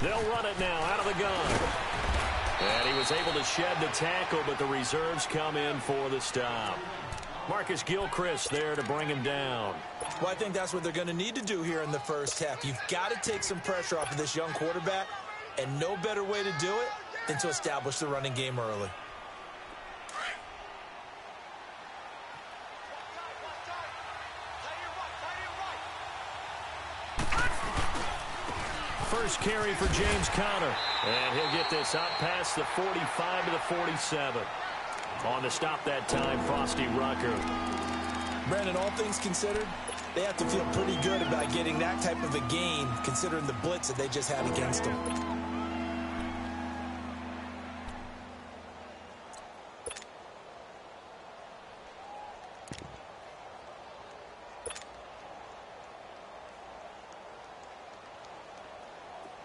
They'll run it now out of the gun. And he was able to shed the tackle, but the reserves come in for the stop. Marcus Gilchrist there to bring him down. Well, I think that's what they're going to need to do here in the first half. You've got to take some pressure off of this young quarterback, and no better way to do it than to establish the running game early. First carry for James Conner. And he'll get this out past the 45 to the 47. On the stop that time, Frosty Rucker. Brandon, all things considered, they have to feel pretty good about getting that type of a gain, considering the blitz that they just had against them.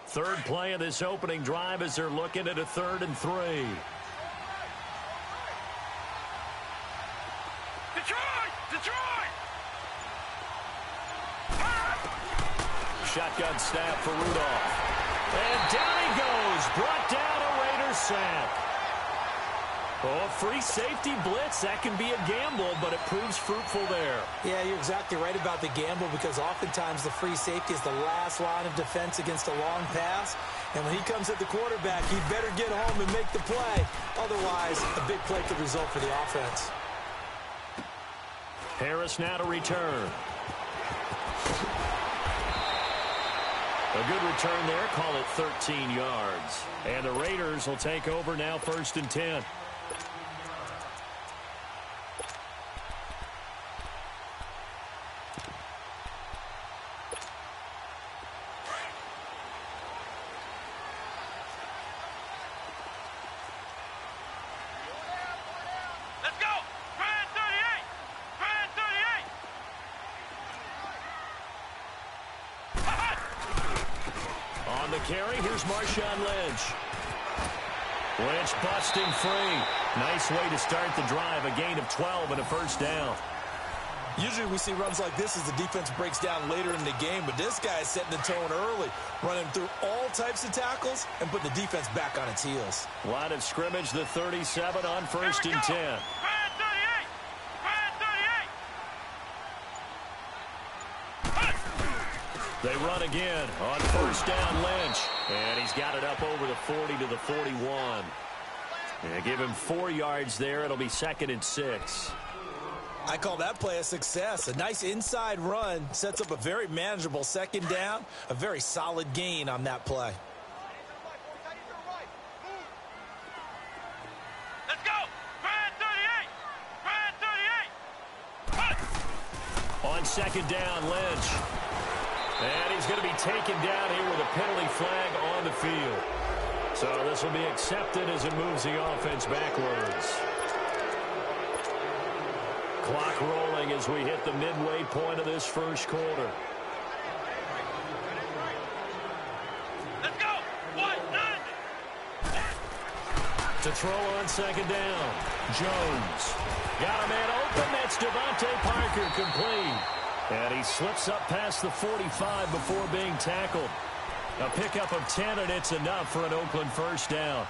Third play of this opening drive as they're looking at a 3rd and 3. Detroit! Shotgun snap for Rudolph. And down he goes. Brought down a Raiders sack. Oh, free safety blitz. That can be a gamble, but it proves fruitful there. Yeah, you're exactly right about the gamble because oftentimes the free safety is the last line of defense against a long pass. And when he comes at the quarterback, he better get home and make the play. Otherwise, a big play could result for the offense. Harris now to return. A good return there. Call it 13 yards. And the Raiders will take over now 1st and 10. Carry. Here's Marshawn Lynch. Lynch busting free. Nice way to start the drive. A gain of 12 and a first down. Usually we see runs like this as the defense breaks down later in the game, but this guy is setting the tone early, running through all types of tackles and putting the defense back on its heels. Line of scrimmage, the 37 on 1st and 10. They run again on 1st down, Lynch. And he's got it up over the 40 to the 41. And give him 4 yards there. It'll be 2nd and 6. I call that play a success. A nice inside run sets up a very manageable 2nd down. A very solid gain on that play. Let's go! Brand 38! On 2nd down, Lynch. And he's going to be taken down here with a penalty flag on the field. So this will be accepted as it moves the offense backwards. Clock rolling as we hit the midway point of this first quarter. Let's go! 1-9! To throw on 2nd down. Jones. Got a man open. That's Devontae Parker complete. And he slips up past the 45 before being tackled. A pickup of 10, and it's enough for an Oakland first down.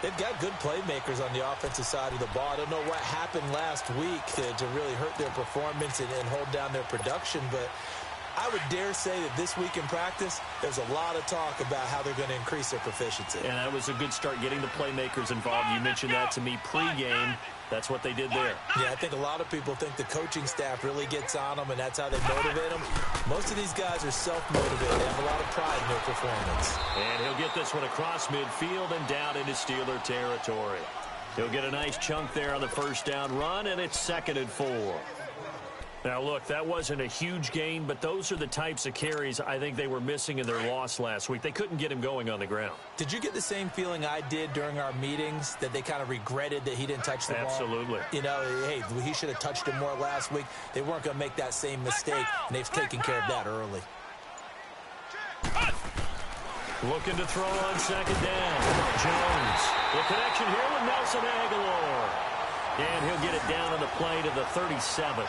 They've got good playmakers on the offensive side of the ball. I don't know what happened last week to really hurt their performance and hold down their production, but I would dare say that this week in practice, there's a lot of talk about how they're going to increase their proficiency. And that was a good start getting the playmakers involved. You mentioned that to me pregame. That's what they did there. Yeah, I think a lot of people think the coaching staff really gets on them, and that's how they motivate them. Most of these guys are self-motivated. They have a lot of pride in their performance. And he'll get this one across midfield and down into Steeler territory. He'll get a nice chunk there on the first down run, and it's 2nd and 4. Now, look, that wasn't a huge gain, but those are the types of carries I think they were missing in their loss last week. They couldn't get him going on the ground. Did you get the same feeling I did during our meetings, that they kind of regretted that he didn't touch the ball? Absolutely. You know, hey, he should have touched it more last week. They weren't going to make that same mistake, and they've taken care of that early. Looking to throw on 2nd down. Jones. The connection here with Nelson Aguilar. And he'll get it down on the play to the 37.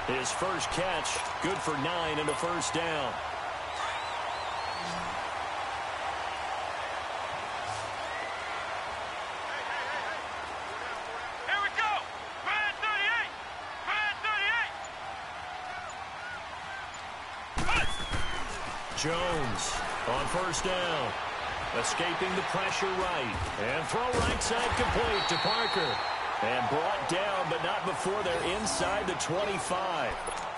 His first catch, good for 9 and a first down. Jones on first down. Escaping the pressure right. And throw right side complete to Parker. And brought down, but not before they're inside the 25.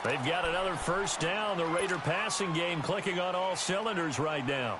They've got another first down. The Raider passing game clicking on all cylinders right now.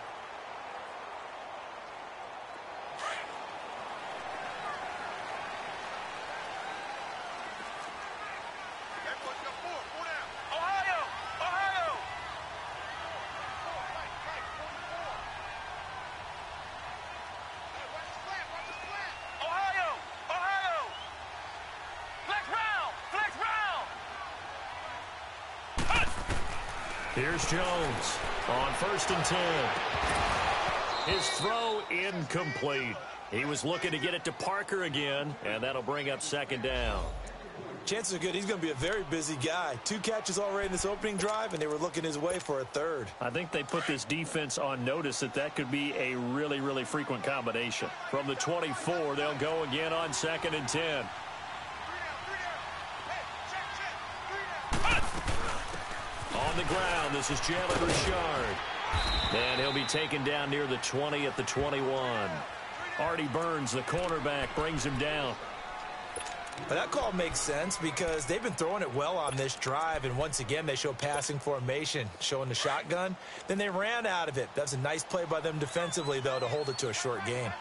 Here's Jones on first and 10. His throw incomplete. He was looking to get it to Parker again, and that'll bring up second down. Chances are good he's going to be a very busy guy. 2 catches already in this opening drive, and they were looking his way for a third. I think they put this defense on notice that could be a really, really frequent combination. From the 24, they'll go again on second and 10. On the ground, this is Jalen Richard. And he'll be taken down near the 20 at the 21. Artie Burns, the cornerback, brings him down. But that call makes sense because they've been throwing it well on this drive, and once again they show passing formation, showing the shotgun. Then they ran out of it. That's a nice play by them defensively, though, to hold it to a short gain.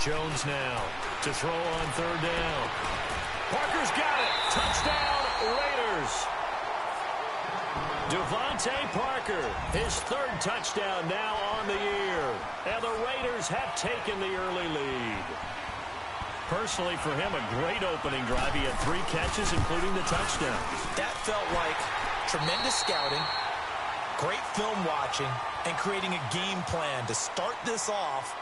Jones now to throw on third down. Parker's got it. Touchdown, Raiders. Devontae Parker, his third touchdown now on the year. And the Raiders have taken the early lead. Personally, for him, a great opening drive. He had 3 catches, including the touchdown. That felt like tremendous scouting, great film watching, and creating a game plan to start this off.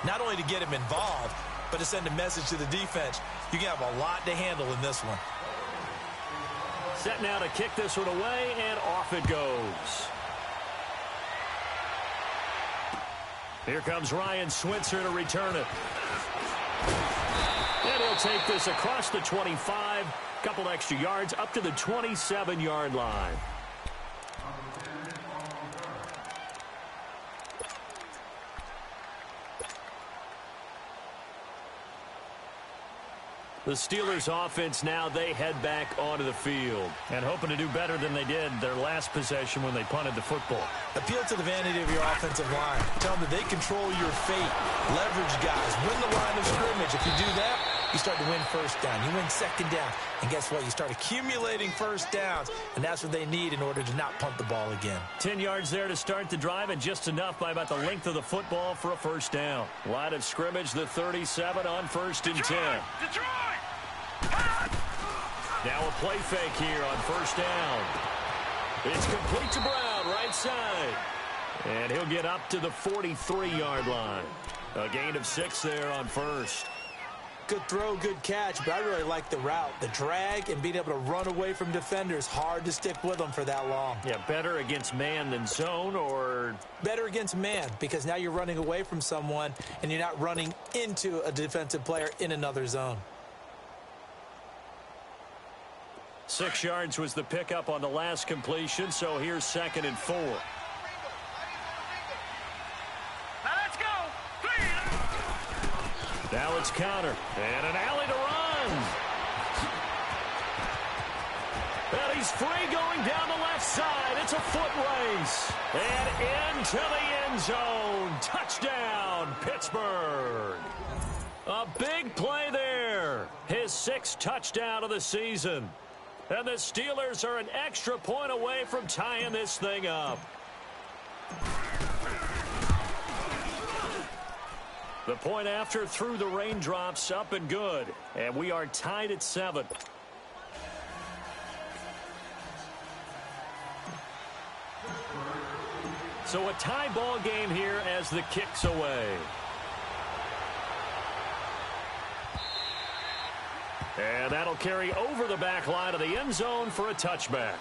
Not only to get him involved, but to send a message to the defense. You can have a lot to handle in this one. Set now to kick this one away, and off it goes. Here comes Ryan Switzer to return it. And he'll take this across the 25, couple extra yards up to the 27-yard line. The Steelers offense now, they head back onto the field and hoping to do better than they did their last possession when they punted the football. Appeal to the vanity of your offensive line. Tell them that they control your fate. Leverage guys. Win the line of scrimmage. If you do that, you start to win first down. You win second down. And guess what? You start accumulating first downs. And that's what they need in order to not punt the ball again. 10 yards there to start the drive, and just enough by about the length of the football for a first down. Line of scrimmage, the 37 on first and 10. Detroit! Now a play fake here on first down. It's complete to Brown, right side. And he'll get up to the 43-yard line. A gain of 6 there on first. Good throw, good catch, but I really like the route. The drag and being able to run away from defenders. Hard to stick with them for that long. Yeah, better against man than zone, or? Better against man, because now you're running away from someone and you're not running into a defensive player in another zone. 6 yards was the pickup on the last completion, so here's second and 4. Now let's go! 3! Now it's counter, and an alley to run. And he's free going down the left side. It's a foot race. And into the end zone. Touchdown, Pittsburgh. A big play there. His 6th touchdown of the season. And the Steelers are an extra point away from tying this thing up. The point after through the raindrops, up and good. And we are tied at 7. So a tie ball game here as the kick's away. And that'll carry over the back line of the end zone for a touchback.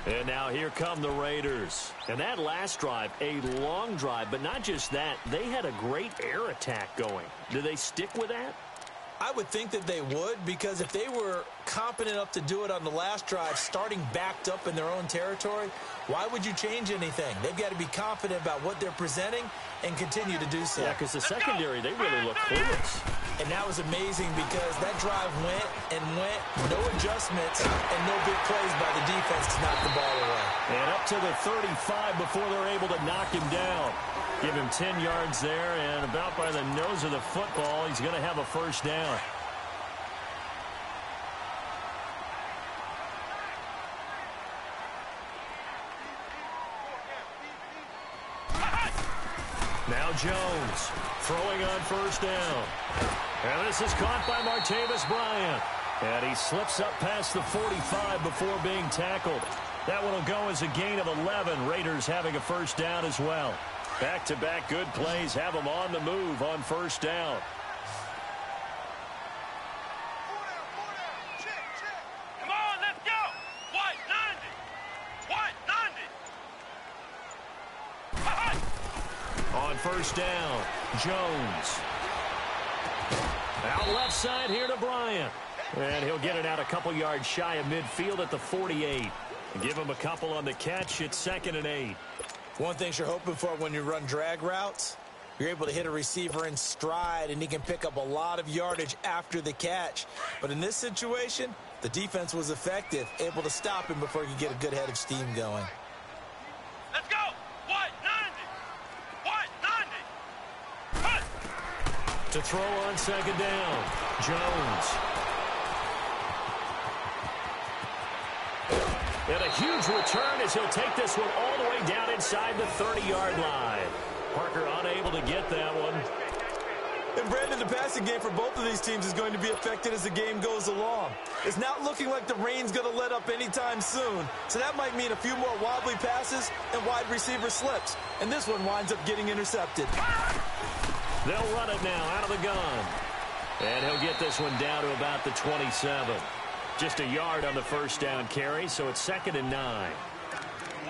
And now here come the Raiders. And that last drive, a long drive, but not just that, they had a great air attack going. Do they stick with that? I would think that they would, because if they were competent enough to do it on the last drive, starting backed up in their own territory, why would you change anything? They've got to be confident about what they're presenting and continue to do so. Yeah, because the secondary, they really look clueless. And that was amazing because that drive went and went, no adjustments, and no big plays by the defense to knock the ball away. And up to the 35 before they're able to knock him down. Give him 10 yards there, and about by the nose of the football, he's going to have a first down. Now Jones throwing on first down. And this is caught by Martavis Bryant. And he slips up past the 45 before being tackled. That one will go as a gain of 11. Raiders having a first down as well. Back-to-back good plays have them on the move on first down. Come on, let's go. White 90. On first down, Jones. Out left side here to Bryant. And he'll get it out a couple yards shy of midfield at the 48. Give him a couple on the catch. It's 2nd and 8. One thing you're hoping for when you run drag routes, you're able to hit a receiver in stride, and he can pick up a lot of yardage after the catch. But in this situation, the defense was effective, able to stop him before he could get a good head of steam going. Let's go. White 90. Cut. To throw on second down, Jones. And a huge return as he'll take this one all the way down inside the 30-yard line. Parker unable to get that one. And Brandon, the passing game for both of these teams is going to be affected as the game goes along. It's not looking like the rain's going to let up anytime soon. So that might mean a few more wobbly passes and wide receiver slips. And this one winds up getting intercepted. They'll run it now out of the gun. And he'll get this one down to about the 27. Just a yard on the first down carry, so it's 2nd and 9.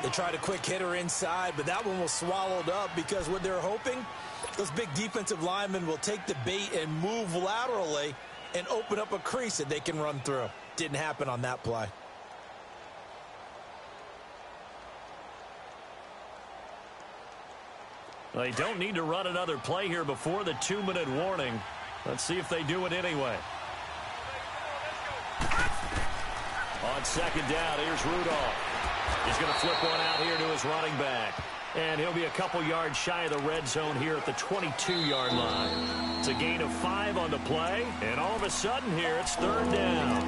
They tried a quick hitter inside, but that one was swallowed up because what they're hoping, those big defensive linemen will take the bait and move laterally and open up a crease that they can run through. Didn't happen on that play. They don't need to run another play here before the 2-minute warning. Let's see if they do it anyway. On second down, here's Rudolph. He's going to flip one out here to his running back. And he'll be a couple yards shy of the red zone here at the 22-yard line. It's a gain of 5 on the play. And all of a sudden here, it's 3rd down.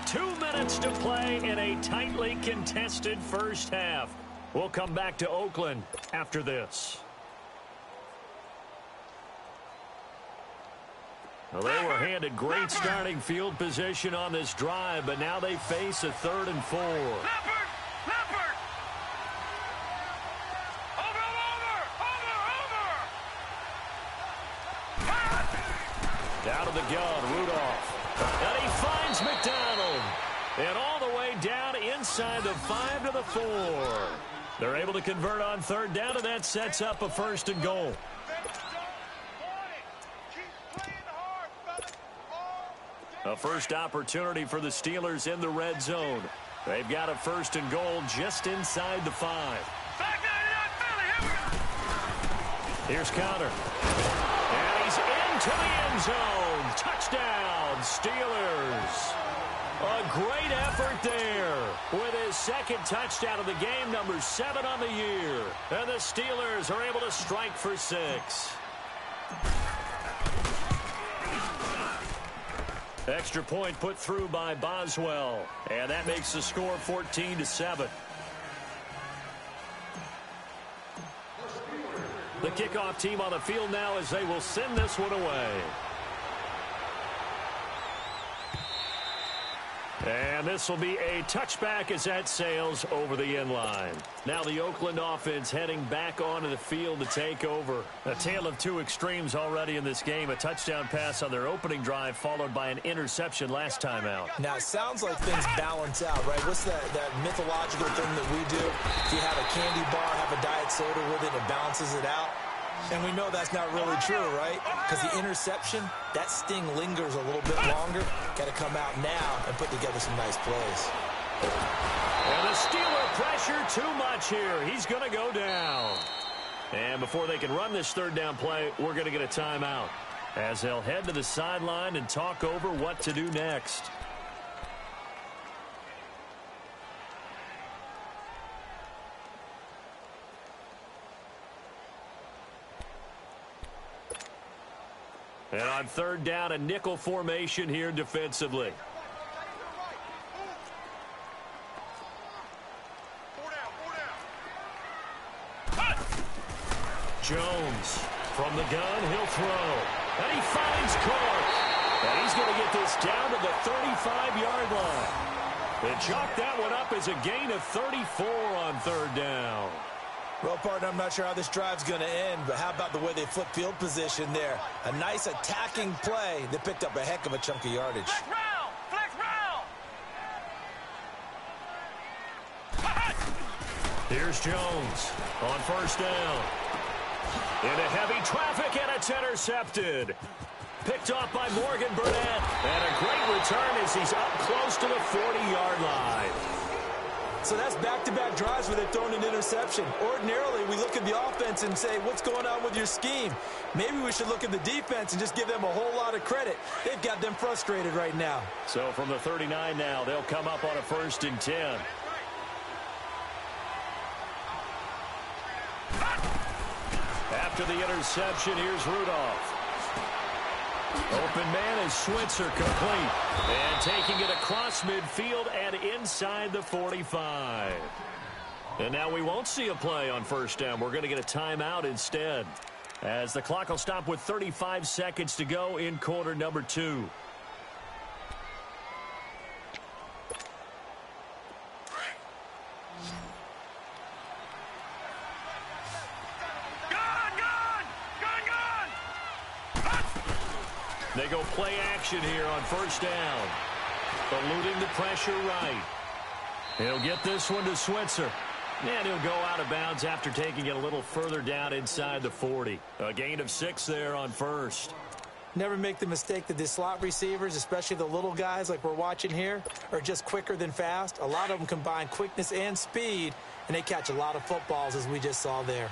2 minutes to play in a tightly contested first half. We'll come back to Oakland after this. Well, they were handed great starting field position on this drive, but now they face a 3rd and 4. Leopard. Over. Out of the gun, Rudolph. And he finds McDonald. And all the way down inside the 5 to the 4. They're able to convert on 3rd down, and that sets up a 1st and goal. A first opportunity for the Steelers in the red zone. They've got a 1st and goal just inside the 5. Here's Connor. And he's into the end zone. Touchdown, Steelers. A great effort there with his 2nd touchdown of the game, number 7 on the year. And the Steelers are able to strike for 6. Extra point put through by Boswell. And that makes the score 14-7. The kickoff team on the field now as they will send this one away. And this will be a touchback as that sails over the end line. Now the Oakland offense heading back onto the field to take over. A tale of two extremes already in this game. A touchdown pass on their opening drive followed by an interception last time out. Now, it sounds like things balance out, right? What's that mythological thing that we do? If you have a candy bar, have a diet soda with it, it balances it out. And we know that's not really true, right? Because the interception, that sting lingers a little bit longer. Got to come out now and put together some nice plays. And the Steeler pressure too much here. He's going to go down. And before they can run this third down play, we're going to get a timeout as they'll head to the sideline and talk over what to do next. And on third down, a nickel formation here defensively. Jones from the gun, he'll throw. And he finds Court. And he's going to get this down to the 35-yard line. And chalk that one up as a gain of 34 on third down. Well, partner, I'm not sure how this drive's going to end, but how about the way they flip field position there? A nice attacking play that picked up a heck of a chunk of yardage. Flex round! Flex round! Here's Jones on first down. Into heavy traffic, and it's intercepted. Picked off by Morgan Burnett. And a great return as he's up close to the 40-yard line. So that's back-to-back drives where they've thrown an interception. Ordinarily, we look at the offense and say, what's going on with your scheme? Maybe we should look at the defense and just give them a whole lot of credit. They've got them frustrated right now. So from the 39 now, they'll come up on a 1st and 10. After the interception, here's Rudolph. Open man is Switzer, complete. And taking it across midfield and inside the 45. And now we won't see a play on first down. We're going to get a timeout instead, as the clock will stop with 35 seconds to go in quarter number 2. They go play action here on first down. Eluding the pressure right. He'll get this one to Switzer. And he'll go out of bounds after taking it a little further down inside the 40. A gain of 6 there on first. Never make the mistake that the slot receivers, especially the little guys like we're watching here, are just quicker than fast. A lot of them combine quickness and speed, and they catch a lot of footballs, as we just saw there.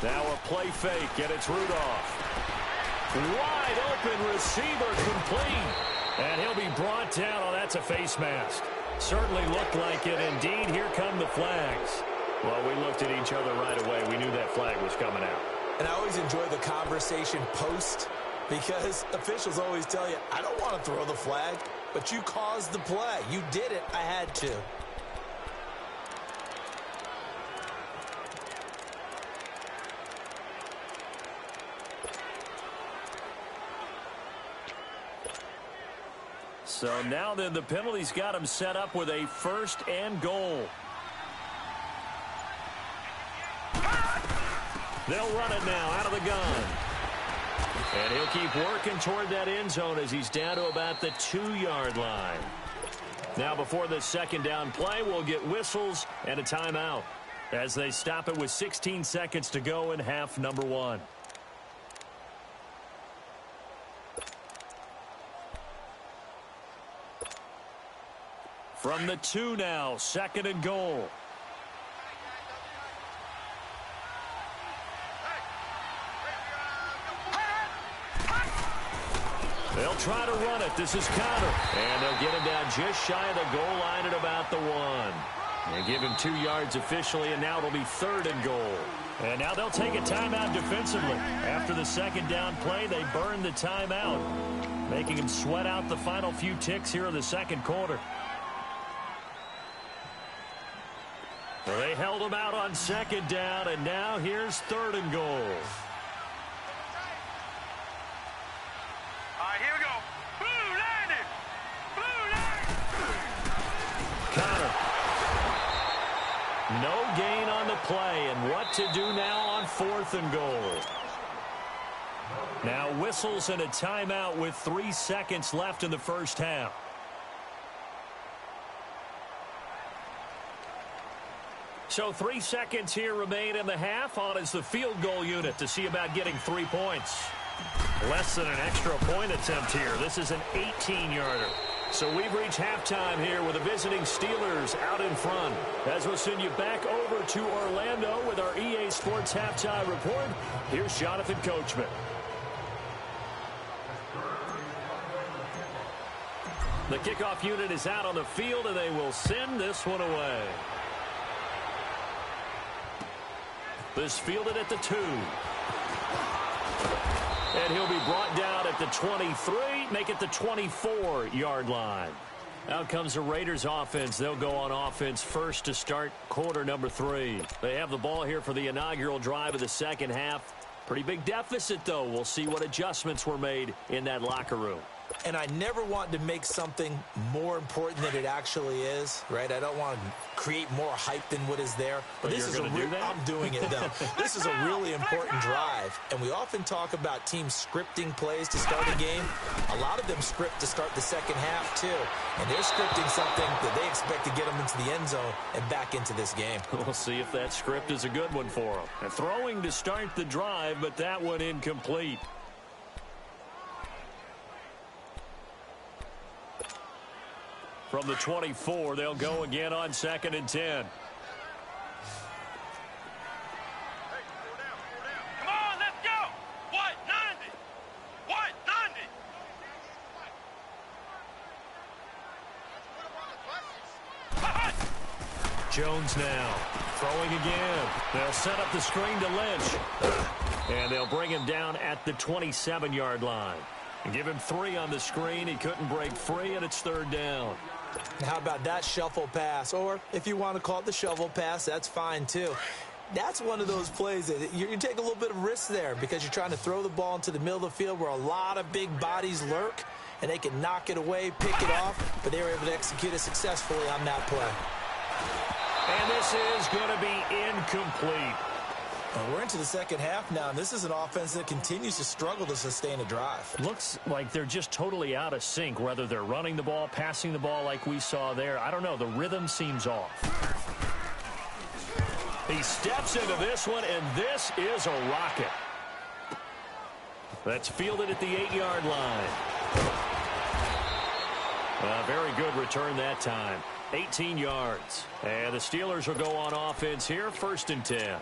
Now a play fake, and it's Rudolph. Wide open receiver, complete. And he'll be brought down. Oh, that's a face mask. Certainly looked like it. Indeed, here come the flags. Well, we looked at each other right away. We knew that flag was coming out. And I always enjoy the conversation post, because officials always tell you, I don't want to throw the flag, but you caused the play. You did it. I had to. So now then, the penalty's got him set up with a 1st and goal. They'll run it now out of the gun. And he'll keep working toward that end zone as he's down to about the 2-yard line. Now before the 2nd down play, we'll get whistles and a timeout as they stop it with 16 seconds to go in half number 1. From the 2 now, 2nd and goal. They'll try to run it. This is counter. And they'll get him down just shy of the goal line at about the 1. They give him 2 yards officially, and now it'll be 3rd and goal. And now they'll take a timeout defensively. After the 2nd down play, they burn the timeout, making him sweat out the final few ticks here in the 2nd quarter. Well, they held him out on second down, and now here's 3rd and goal. All right, here we go. Blue landed. Blue landed. Connor. No gain on the play, and what to do now on 4th and goal. Now whistles and a timeout with 3 seconds left in the first half. So 3 seconds here remain in the half. On is the field goal unit to see about getting 3 points. Less than an extra point attempt here. This is an 18-yarder. So we've reached halftime here with the visiting Steelers out in front. As we'll send you back over to Orlando with our EA Sports Halftime Report, here's Jonathan Coachman. The kickoff unit is out on the field, and they will send this one away. This fielded at the 2. And he'll be brought down at the 23, make it the 24-yard line. Out comes the Raiders offense. They'll go on offense first to start quarter number 3. They have the ball here for the inaugural drive of the second half. Pretty big deficit, though. We'll see what adjustments were made in that locker room. And I never want to make something more important than it actually is, right? I don't want to create more hype than what is there. But this is I'm doing it, though. This is a really important drive. And we often talk about teams scripting plays to start a game. A lot of them script to start the second half, too. And they're scripting something that they expect to get them into the end zone and back into this game. We'll see if that script is a good one for them. And throwing to start the drive, but that one incomplete. From the 24, they'll go again on 2nd and 10. Come on, let's go. What? 90. What? 90. Jones now throwing again. They'll set up the screen to Lynch. And they'll bring him down at the 27-yard line. And give him 3 on the screen. He couldn't break free, and it's 3rd down. How about that shuffle pass? Or if you want to call it the shovel pass, that's fine too. That's one of those plays that you take a little bit of risk there because you're trying to throw the ball into the middle of the field where a lot of big bodies lurk, and they can knock it away, pick it off, but they were able to execute it successfully on that play. And this is going to be incomplete. Well, we're into the second half now, and this is an offense that continues to struggle to sustain a drive. Looks like they're just totally out of sync, whether they're running the ball, passing the ball like we saw there. I don't know. The rhythm seems off. He steps into this one, and this is a rocket. That's fielded at the 8-yard line. A very good return that time. 18 yards. And the Steelers will go on offense here, 1st and 10.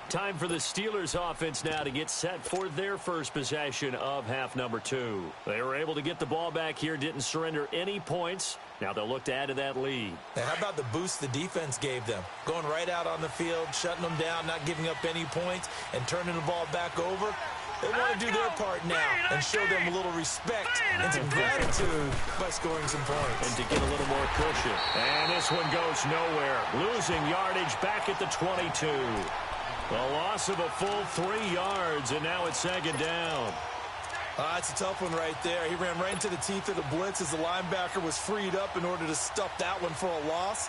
Time for the Steelers offense now to get set for their first possession of half number 2. They were able to get the ball back here, didn't surrender any points. Now they'll look to add to that lead. Now, how about the boost the defense gave them? Going right out on the field, shutting them down, not giving up any points, and turning the ball back over. They want to do their part now and show them a little respect and some gratitude by scoring some points. And to get a little more cushion. And this one goes nowhere. Losing yardage back at the 22. A loss of a full 3 yards, and now it's 2nd down. That's a tough one right there. He ran right into the teeth of the blitz as the linebacker was freed up in order to stuff that one for a loss.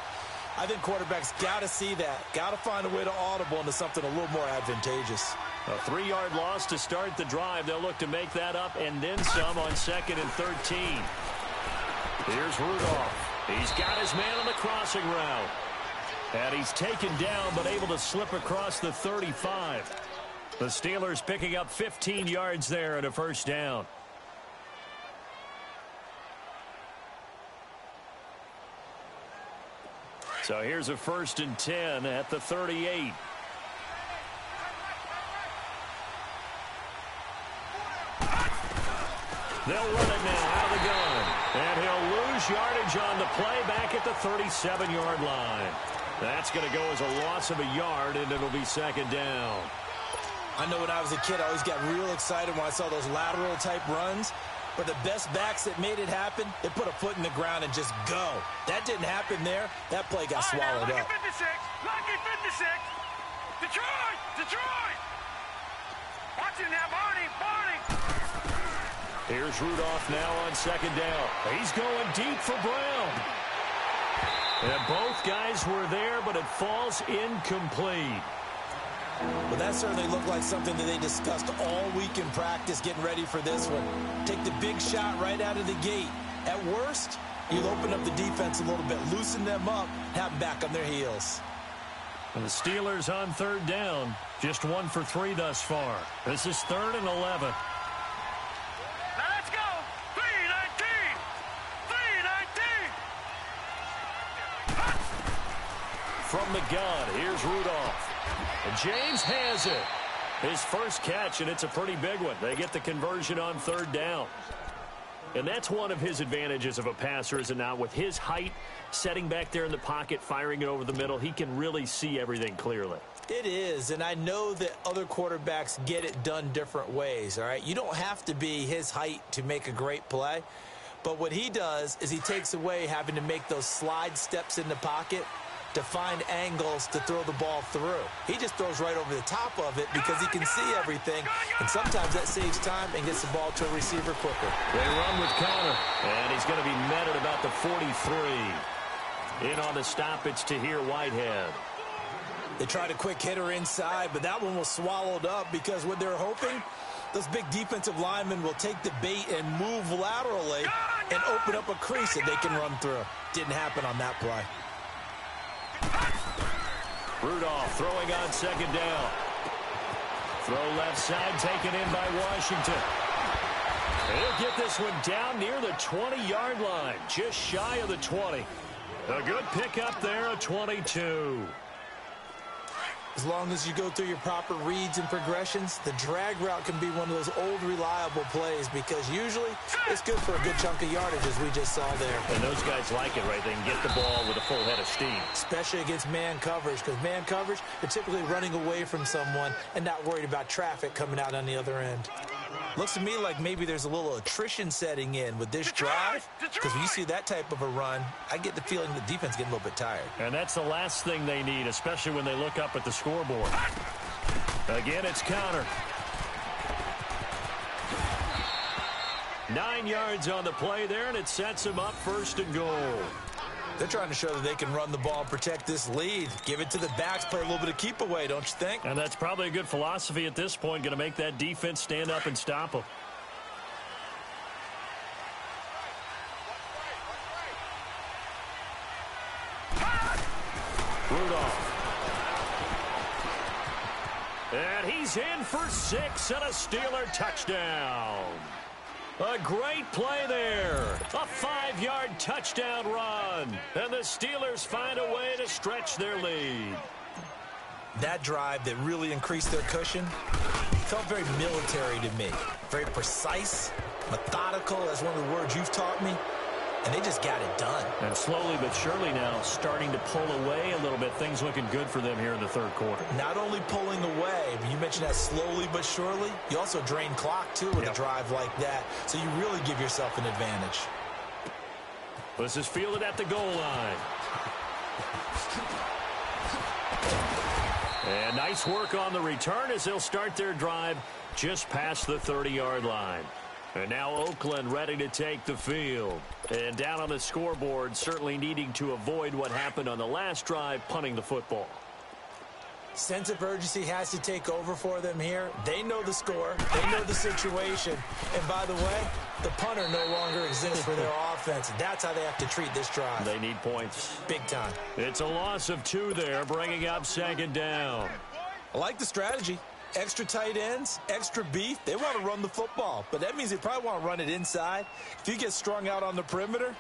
I think quarterbacks got to see that. Got to find a way to audible into something a little more advantageous. A 3-yard loss to start the drive. They'll look to make that up and then some on 2nd and 13. Here's Rudolph. He's got his man on the crossing route. And he's taken down but able to slip across the 35. The Steelers picking up 15 yards there and a 1st down. So here's a 1st and 10 at the 38. They'll run it now out of the gun. And he'll lose yardage on the play back at the 37-yard line. That's going to go as a loss of a yard, and it'll be 2nd down. I know when I was a kid, I always got real excited when I saw those lateral-type runs. But the best backs that made it happen, they put a foot in the ground and just go. That didn't happen there. That play got swallowed up. Lucky 56. Lucky 56. Detroit. Detroit. Watch it now, Barney. Barney. Here's Rudolph now on second down. He's going deep for Brown. And both guys were there, but it falls incomplete. Well, that certainly looked like something that they discussed all week in practice, getting ready for this one. Take the big shot right out of the gate. At worst, you'll open up the defense a little bit, loosen them up, have them back on their heels. And the Steelers on third down, just 1 for 3 thus far. This is 3rd and 11. Now let's go. 3-19. 3-19. From the gun, here's Rudolph. And James has it. His first catch, and it's a pretty big one. They get the conversion on third down. And that's one of his advantages of a passer, is it not? With his height, setting back there in the pocket, firing it over the middle, he can really see everything clearly. It is, and I know that other quarterbacks get it done different ways, all right? You don't have to be his height to make a great play. But what he does is he takes away having to make those slide steps in the pocket to find angles to throw the ball through. He just throws right over the top of it because he can see everything, and sometimes that saves time and gets the ball to a receiver quicker. They run with Connor, and he's going to be met at about the 43. In on the stop, it's Tahir Whitehead. They tried a quick hitter inside, but that one was swallowed up because what they're hoping, those big defensive linemen will take the bait and move laterally and open up a crease that they can run through. Didn't happen on that play. Rudolph throwing on second down. Throw left side taken in by Washington. He'll get this one down near the 20-yard line, just shy of the 20. A good pickup there, a 22. As long as you go through your proper reads and progressions, the drag route can be one of those old reliable plays because usually it's good for a good chunk of yardage, as we just saw there. And those guys like it, right? They can get the ball with a full head of steam. Especially against man coverage, because man coverage, they're typically running away from someone and not worried about traffic coming out on the other end. Looks to me like maybe there's a little attrition setting in with this drive, because when you see that type of a run, I get the feeling the defense getting a little bit tired. And that's the last thing they need, especially when they look up at the scoreboard. Again, it's Connor. 9 yards on the play there, and it sets him up 1st and goal. They're trying to show that they can run the ball and protect this lead. Give it to the backs, play a little bit of keep away, don't you think? And that's probably a good philosophy at this point, going to make that defense stand up and stop them. Rudolph. And he's in for 6 and a Steeler touchdown. A great play there. A 5-yard touchdown run. And the Steelers find a way to stretch their lead. That drive that really increased their cushion felt very military to me. Very precise, methodical, that's one of the words you've taught me. And they just got it done. And slowly but surely now starting to pull away a little bit. Things looking good for them here in the 3rd quarter. Not only pulling away, but you mentioned that slowly but surely. You also drain clock, too, with a drive like that. So you really give yourself an advantage. This is fielded at the goal line. And nice work on the return as they'll start their drive just past the 30-yard line. And now Oakland ready to take the field. And down on the scoreboard, certainly needing to avoid what happened on the last drive, punting the football. Sense of urgency has to take over for them here. They know the score. They know the situation. And by the way, the punter no longer exists for their offense. That's how they have to treat this drive. They need points. Big time. It's a loss of 2 there, bringing up 2nd down. I like the strategy. Extra tight ends, extra beef. They want to run the football, but that means they probably want to run it inside. If you get strung out on the perimeter,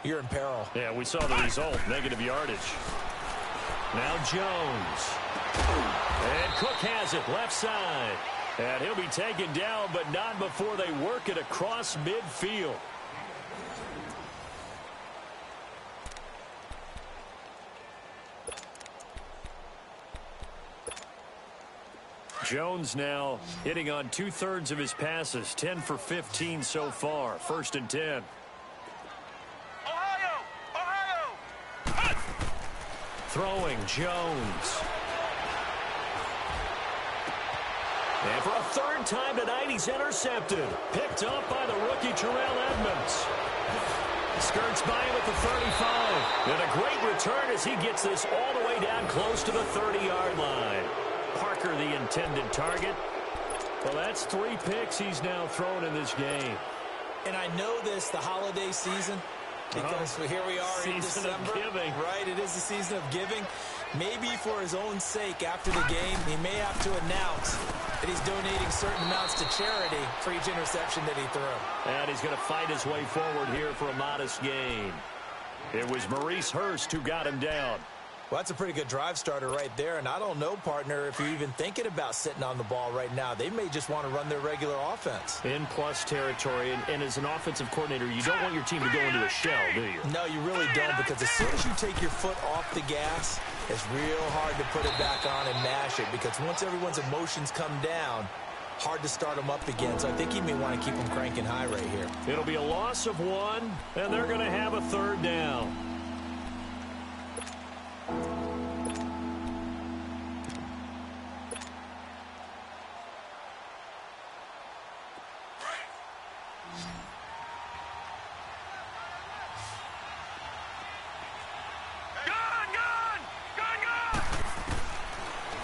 you're in peril. Yeah, we saw the result, negative yardage. Now Jones. And Cook has it, left side. And he'll be taken down, but not before they work it across midfield. Jones now hitting on 2/3 of his passes, 10 for 15 so far. 1st and 10. Ohio! Ohio! Throwing Jones. And for a 3rd time tonight, he's intercepted. Picked up by the rookie Terrell Edmonds. Skirts by him at the 35. And a great return as he gets this all the way down close to the 30-yard line. Parker, the intended target. Well, that's 3 picks he's now thrown in this game. And I know this, the holiday season, because here we are in December. Giving. Right, it is the season of giving. Maybe for his own sake, after the game, he may have to announce that he's donating certain amounts to charity for each interception that he threw. And he's going to fight his way forward here for a modest gain. It was Maurice Hurst who got him down. Well, that's a pretty good drive starter right there. And I don't know, partner, if you're even thinking about sitting on the ball right now. They may just want to run their regular offense. In plus territory. And as an offensive coordinator, you don't want your team to go into a shell, do you? No, you really don't, because as soon as you take your foot off the gas, it's real hard to put it back on and mash it, because once everyone's emotions come down, hard to start them up again. So I think he may want to keep them cranking high right here. It'll be a loss of 1, and they're going to have a 3rd down.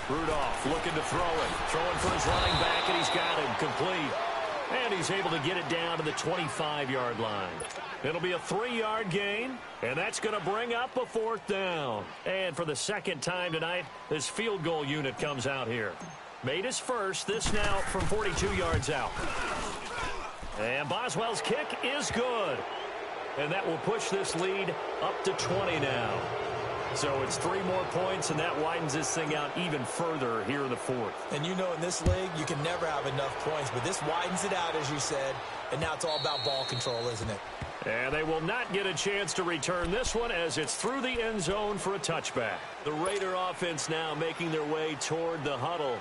Rudolph looking to throw it. Throwing for his running back, and he's got him complete. And he's able to get it down to the 25-yard line. It'll be a 3-yard gain, and that's going to bring up a 4th down. And for the 2nd time tonight, this field goal unit comes out here. Made his first, this now from 42 yards out. And Boswell's kick is good. And that will push this lead up to 20 now. So it's 3 more points, and that widens this thing out even further here in the 4th. And you know, in this league, you can never have enough points, but this widens it out, as you said, and now it's all about ball control, isn't it? And they will not get a chance to return this one as it's through the end zone for a touchback. The Raider offense now making their way toward the huddle.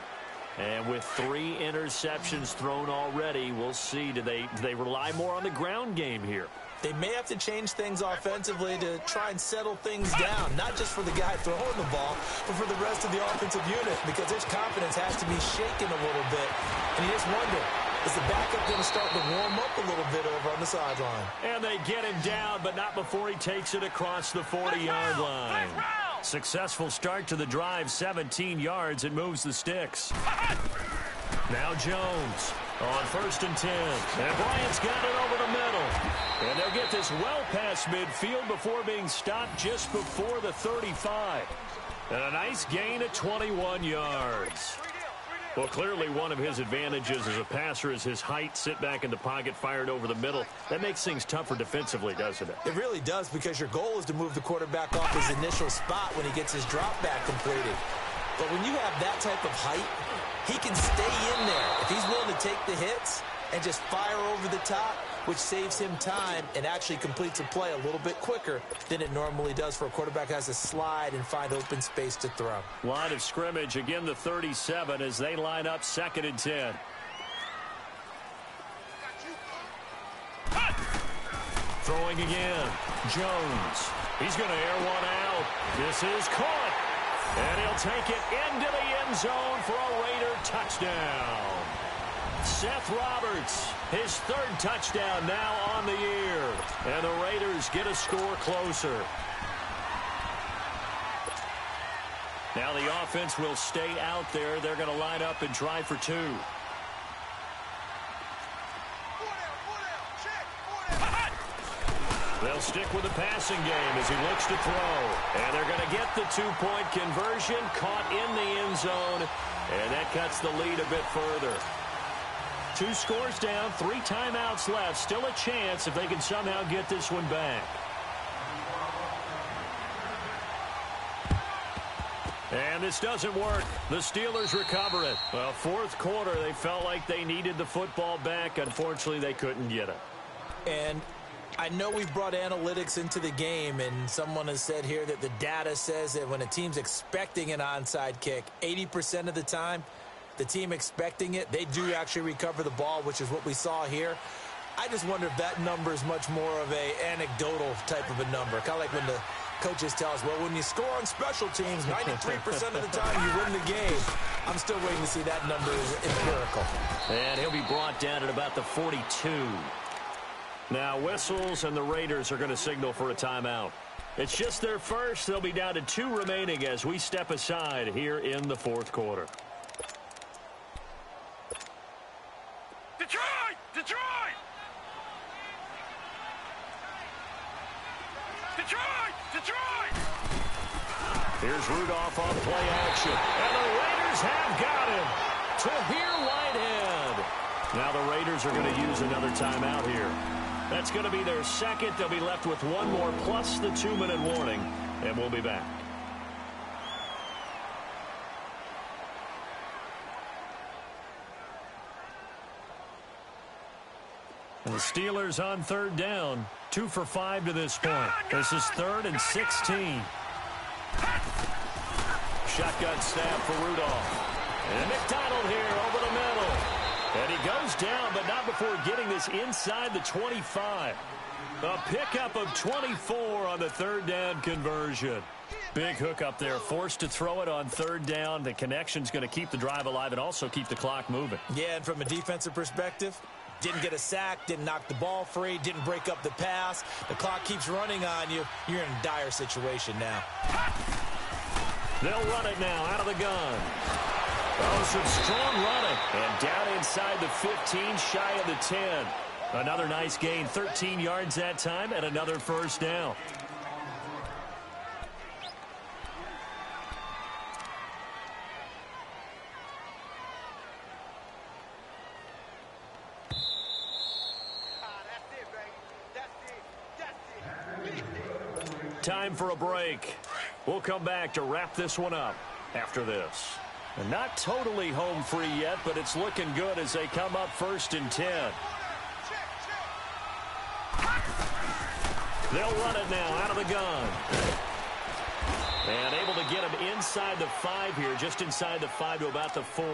And with 3 interceptions thrown already, we'll see, do they rely more on the ground game here? They may have to change things offensively to try and settle things down, not just for the guy throwing the ball, but for the rest of the offensive unit, because his confidence has to be shaken a little bit. And you just wonder, is the backup going to start to warm up a little bit over on the sideline? And they get him down, but not before he takes it across the 40-yard line. Successful start to the drive, 17 yards, and moves the sticks. Now Jones on 1st and 10. And Bryant's got it over the middle. And they'll get this well past midfield before being stopped just before the 35. And a nice gain of 21 yards. Well, clearly one of his advantages as a passer is his height. Sit back in the pocket, fired over the middle. That makes things tougher defensively, doesn't it? It really does, because your goal is to move the quarterback off his initial spot when he gets his drop back completed. But when you have that type of height, he can stay in there if he's willing to take the hits and just fire over the top, which saves him time and actually completes a play a little bit quicker than it normally does for a quarterback who has to slide and find open space to throw. Line of scrimmage, again the 37 as they line up 2nd and 10. Throwing again. Jones. He's going to air one out. This is caught. And he'll take it into the end zone for a Raider touchdown. Seth Roberts, his 3rd touchdown now on the year. And the Raiders get a score closer. Now the offense will stay out there. They're going to line up and try for 2. They'll stick with the passing game as he looks to throw. And they're going to get the 2-point conversion, caught in the end zone. And that cuts the lead a bit further. 2 scores down, 3 timeouts left. Still a chance if they can somehow get this one back. And this doesn't work. The Steelers recover it. Well, 4th quarter, they felt like they needed the football back. Unfortunately, they couldn't get it. And I know we've brought analytics into the game, and someone has said here that the data says that when a team's expecting an onside kick, 80% of the time, the team expecting it, they do actually recover the ball, which is what we saw here. I just wonder if that number is much more of a anecdotal type of a number. Kind of like when the coaches tell us, well, when you score on special teams, 93% of the time you win the game. I'm still waiting to see that number is empirical. And he'll be brought down at about the 42. Now whistles, and the Raiders are going to signal for a timeout. It's just their first. They'll be down to 2 remaining as we step aside here in the fourth quarter. Detroit! Detroit! Detroit! Detroit! Here's Rudolph on play action. And the Raiders have got him. Tahir Whitehead. Now the Raiders are going to use another timeout here. That's going to be their second. They'll be left with one more plus the 2-minute warning. And we'll be back. And the Steelers on third down. 2 for 5 to this point. This is 3rd and 16. Shotgun snap for Rudolph. And McDonald here over the middle. And he goes down, but not before getting this inside the 25. A pickup of 24 on the third down conversion. Big hook up there, forced to throw it on third down. The connection's going to keep the drive alive and also keep the clock moving. Yeah, and from a defensive perspective, didn't get a sack, didn't knock the ball free, didn't break up the pass. The clock keeps running on you. You're in a dire situation now. They'll run it now out of the gun. Oh, some strong running. And down inside the 15, shy of the 10. Another nice gain, 13 yards that time, and another first down. Time for a break. We'll come back to wrap this one up after this. And not totally home free yet, but it's looking good as they come up 1st and 10. They'll run it now out of the gun. And able to get him inside the 5 here, just inside the 5 to about the 4.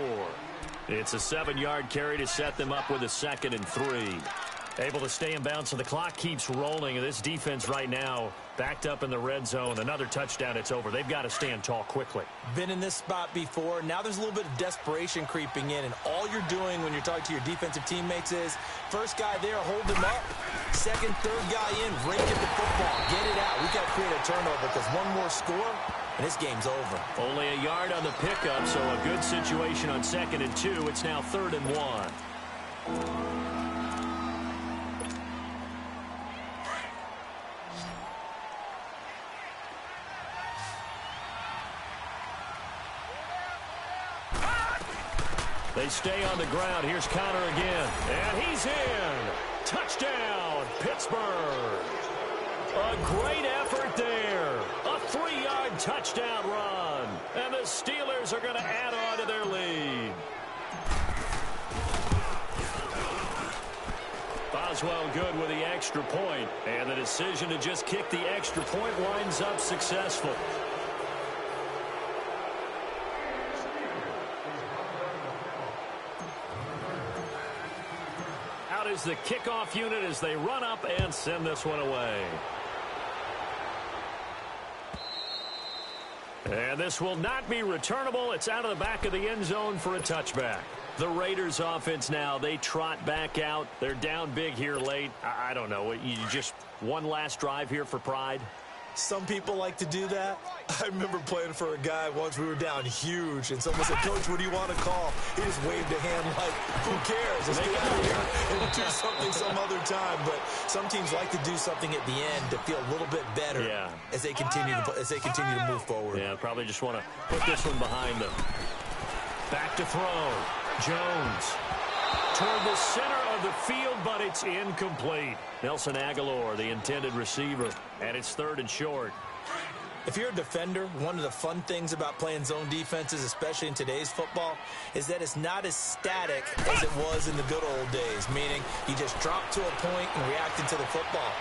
It's a 7-yard carry to set them up with a 2nd and 3. Able to stay in bounds, so the clock keeps rolling. And this defense right now backed up in the red zone. Another touchdown, it's over. They've got to stand tall quickly. Been in this spot before. Now there's a little bit of desperation creeping in. And all you're doing when you're talking to your defensive teammates is, first guy there, hold him up. Second, third guy in, rake at the football. Get it out. We've got to create a turnover because one more score, and this game's over. Only a yard on the pickup, so a good situation on 2nd and 2. It's now 3rd and 1. They stay on the ground. Here's Connor again. And he's in. Touchdown, Pittsburgh. A great effort there. A 3-yard touchdown run. And the Steelers are going to add on to their lead. Boswell good with the extra point. And the decision to just kick the extra point winds up successful. Is the kickoff unit as they run up and send this one away. And this will not be returnable. It's out of the back of the end zone for a touchback. The Raiders offense now, they trot back out. They're down big here late. I don't know. You just one last drive here for pride? Some people like to do that. I remember playing for a guy once. We were down huge, and someone said, Coach, what do you want to call? He just waved a hand like, who cares? Let's get out here and do something some other time. But some teams like to do something at the end to feel a little bit better as they continue to move forward. Yeah, probably just want to put this one behind them. Back to throw. Jones toward the center of the field, but it's incomplete. Nelson Aguilar, the intended receiver, and it's 3rd and short. If you're a defender, one of the fun things about playing zone defenses, especially in today's football, is that it's not as static as it was in the good old days, meaning you just drop to a point and react into the football.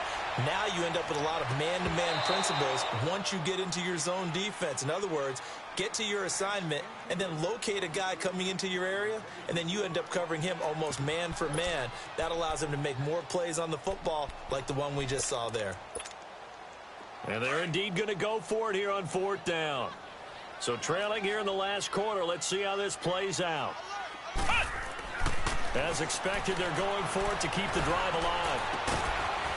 Now you end up with a lot of man-to-man principles once you get into your zone defense. In other words, get to your assignment and then locate a guy coming into your area, and then you end up covering him almost man for man. That allows him to make more plays on the football like the one we just saw there. And they're indeed going to go for it here on 4th down. So trailing here in the last quarter, let's see how this plays out. As expected, they're going for it to keep the drive alive.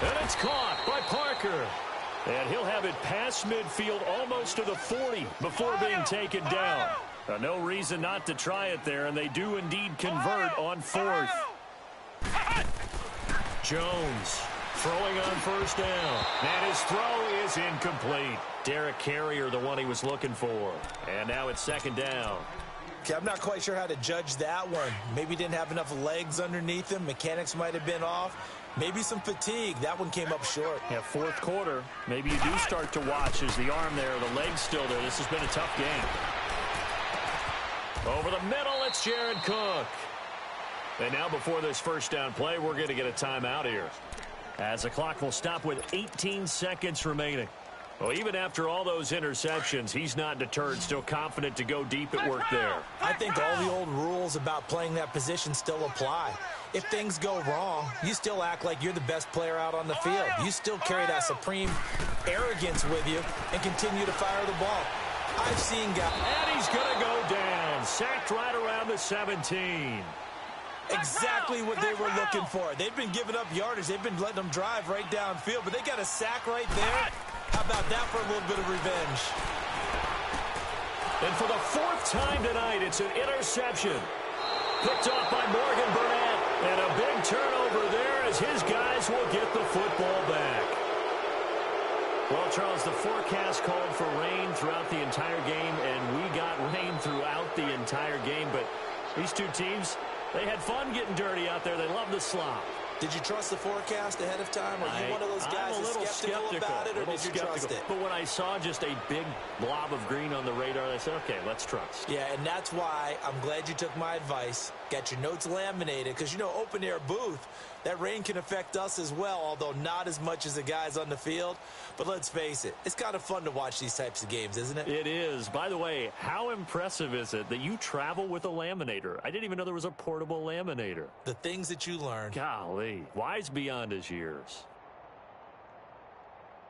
And it's caught by Parker. And he'll have it past midfield almost to the 40 before being taken down. No reason not to try it there, and they do indeed convert on 4th. Jones throwing on 1st down. And his throw is incomplete. Derek Carrier, the one he was looking for. And now it's 2nd down. Okay, I'm not quite sure how to judge that one. Maybe didn't have enough legs underneath him. Mechanics might have been off. Maybe some fatigue. That one came up short. Yeah, 4th quarter. Maybe you do start to watch as the arm there, the leg's still there. This has been a tough game. Over the middle, it's Jared Cook. And now before this 1st down play, we're going to get a timeout here, as the clock will stop with 18 seconds remaining. Well, even after all those interceptions, he's not deterred, still confident to go deep at work there. I think all the old rules about playing that position still apply. If things go wrong, you still act like you're the best player out on the field. You still carry that supreme arrogance with you and continue to fire the ball. I've seen guys... And he's going to go down, sacked right around the 17. Exactly what they were looking for. They've been giving up yardage. They've been letting them drive right downfield, but they got a sack right there. How about that for a little bit of revenge? And for the 4th time tonight, it's an interception. Picked off by Morgan Burnett. And a big turnover there as his guys will get the football back. Well, Charles, the forecast called for rain throughout the entire game, and we got rain throughout the entire game. But these two teams, they had fun getting dirty out there. They love the slop. Did you trust the forecast ahead of time? Are you one of those guys that's skeptical about it, or did you trust it? But when I saw just a big blob of green on the radar, I said, okay, let's trust. Yeah, and that's why I'm glad you took my advice. Got your notes laminated, because, you know, open-air booth, that rain can affect us as well, although not as much as the guys on the field. But let's face it, it's kind of fun to watch these types of games, isn't it? It is. By the way, how impressive is it that you travel with a laminator? I didn't even know there was a portable laminator. The things that you learn. Golly, wise beyond his years.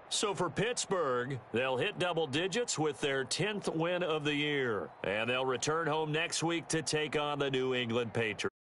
So for Pittsburgh, they'll hit double digits with their 10th win of the year. And they'll return home next week to take on the New England Patriots.